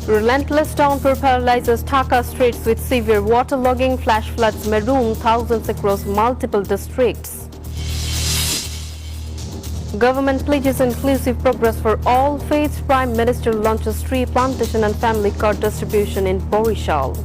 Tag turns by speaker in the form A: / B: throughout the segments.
A: Relentless downpour paralyzes Dhaka streets with severe waterlogging. Flash floods maroon thousands across multiple districts. Government pledges inclusive progress for all faiths. Prime Minister launches tree plantation and family card distribution in Borishal.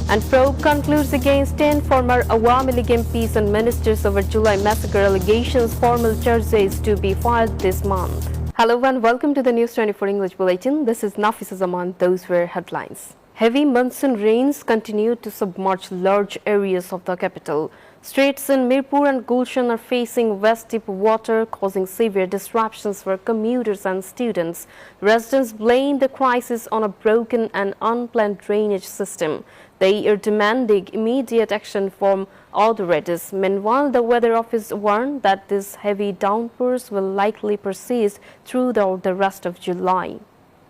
A: And probe concludes against 10 former Awami League MPs and ministers over July massacre allegations. Formal charges to be filed this month. Hello and welcome to the News 24 English Bulletin. This is Nafisa Zaman. Those were headlines. Heavy monsoon rains continue to submerge large areas of the capital. Streets in Mirpur and Gulshan are facing waist-deep water, causing severe disruptions for commuters and students. Residents blame the crisis on a broken and unplanned drainage system. They are demanding immediate action from authorities. Meanwhile, the Weather Office warned that these heavy downpours will likely persist throughout the rest of July.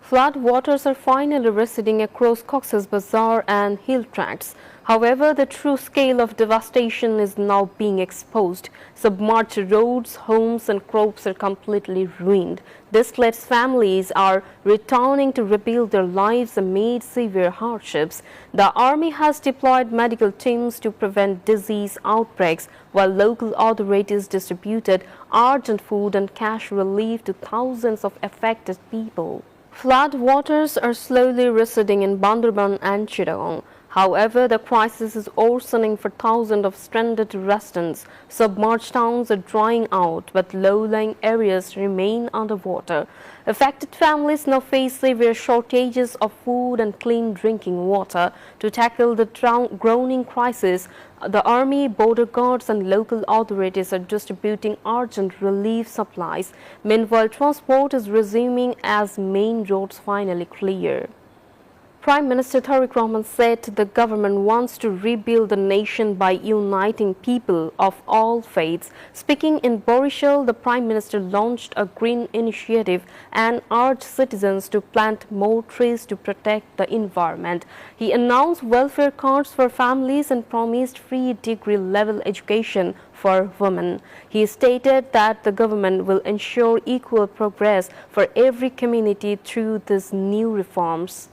A: Flood waters are finally receding across Cox's Bazar and hill tracts. However, the true scale of devastation is now being exposed. Submerged roads, homes and crops are completely ruined. Displaced families are returning to rebuild their lives amid severe hardships. The army has deployed medical teams to prevent disease outbreaks, while local authorities distributed urgent food and cash relief to thousands of affected people. Flood waters are slowly receding in Bandarban and Chittagong. However, the crisis is worsening for thousands of stranded residents. Submerged towns are drying out, but low-lying areas remain underwater. Affected families now face severe shortages of food and clean drinking water. To tackle the groaning crisis, the army, border guards and local authorities are distributing urgent relief supplies. Meanwhile, transport is resuming as main roads finally clear. Prime Minister Tarique Rahman said the government wants to rebuild the nation by uniting people of all faiths. Speaking in Borishal, the Prime Minister launched a green initiative and urged citizens to plant more trees to protect the environment. He announced welfare cards for families and promised free degree-level education for women. He stated that the government will ensure equal progress for every community through these new reforms.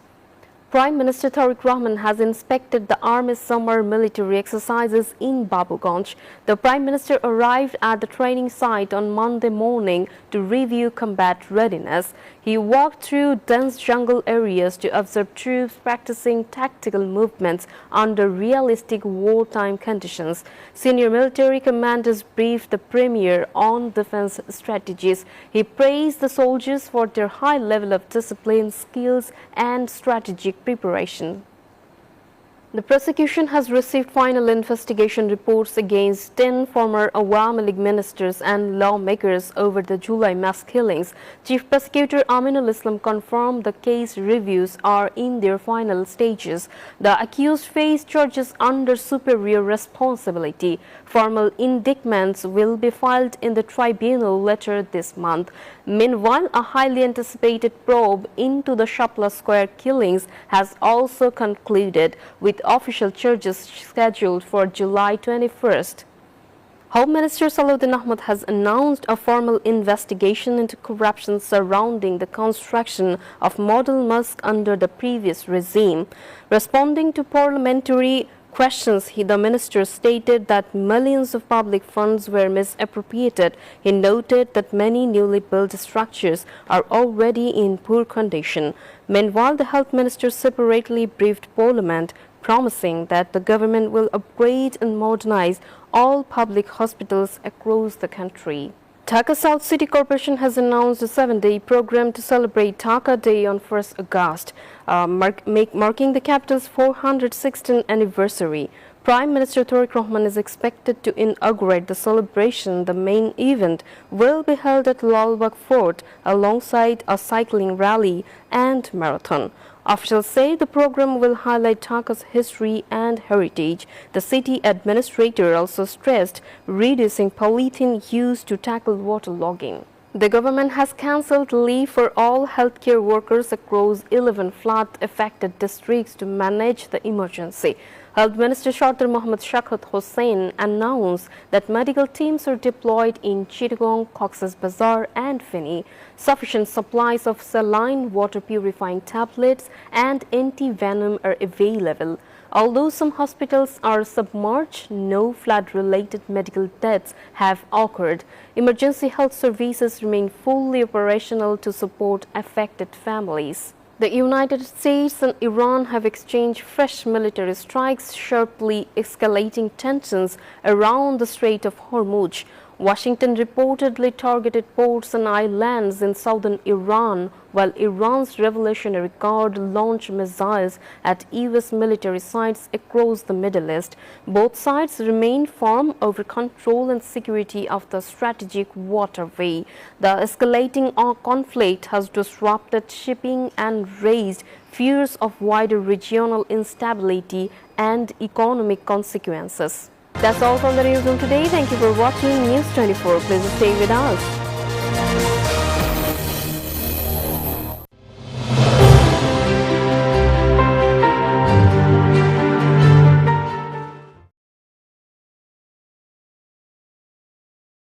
A: Prime Minister Tarique Rahman has inspected the Army's summer military exercises in Babuganj. The Prime Minister arrived at the training site on Monday morning to review combat readiness. He walked through dense jungle areas to observe troops practicing tactical movements under realistic wartime conditions. Senior military commanders briefed the Premier on defense strategies. He praised the soldiers for their high level of discipline, skills and strategic preparation. The prosecution has received final investigation reports against 10 former Awami League ministers and lawmakers over the July mass killings. Chief Prosecutor Aminul Islam confirmed the case reviews are in their final stages. The accused face charges under superior responsibility. Formal indictments will be filed in the tribunal later this month. Meanwhile, a highly anticipated probe into the Shapla Square killings has also concluded, with official charges scheduled for July 21st. Home Minister Salahuddin Ahmad has announced a formal investigation into corruption surrounding the construction of model mosque under the previous regime. Responding to parliamentary questions, the minister stated that millions of public funds were misappropriated. He noted that many newly built structures are already in poor condition. Meanwhile, the health minister separately briefed Parliament, promising that the government will upgrade and modernize all public hospitals across the country. Dhaka South City Corporation has announced a 7-day program to celebrate Dhaka Day on 1st August, marking the capital's 416th anniversary. Prime Minister Tarique Rahman is expected to inaugurate the celebration. The main event will be held at Lal Bagh Fort alongside a cycling rally and marathon. Officials say the program will highlight Dhaka's history and heritage. The city administrator also stressed reducing polythene use to tackle waterlogging. The government has cancelled leave for all healthcare workers across 11 flood-affected districts to manage the emergency. Health Minister Dr. Mohammad Shaukat Hossain announced that medical teams are deployed in Chittagong, Cox's Bazar and Feni. Sufficient supplies of saline, water purifying tablets and anti-venom are available. Although some hospitals are submerged, no flood-related medical deaths have occurred. Emergency health services remain fully operational to support affected families. The United States and Iran have exchanged fresh military strikes, sharply escalating tensions around the Strait of Hormuz. Washington reportedly targeted ports and islands in southern Iran, while Iran's Revolutionary Guard launched missiles at U.S. military sites across the Middle East. Both sides remain firm over control and security of the strategic waterway. The escalating conflict has disrupted shipping and raised fears of wider regional instability and economic consequences. That's all from the newsroom today. Thank you for watching News 24. Please stay with us.